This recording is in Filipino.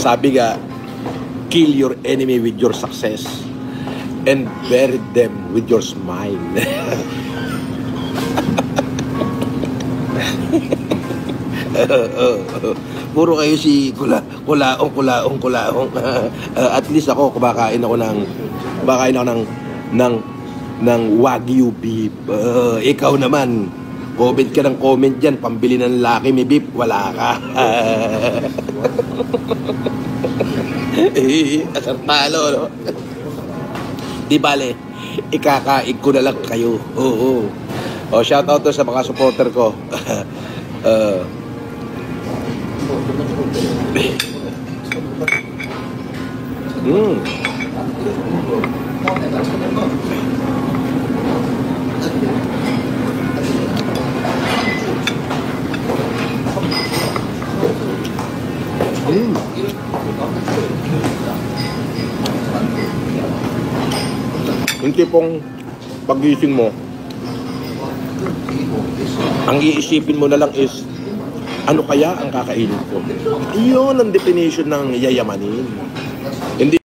Sabi nga, kill your enemy with your success and bury them with your smile. Puro kayo si kulaong. At least ako kumakain ako ng Wagyu beef. Ikaw naman, comment ka ng comment dyan, pambili ng lalaki may beef, wala ka. Asar talo, no? Di bale, ikakain ko na lang kayo. Oo. O, shout out to sa mga supporter ko. Yung tipong pag-gising mo, ang iisipin mo na lang is, ano kaya ang kakainin ko? Iyon ang definition ng yayamanin. Hindi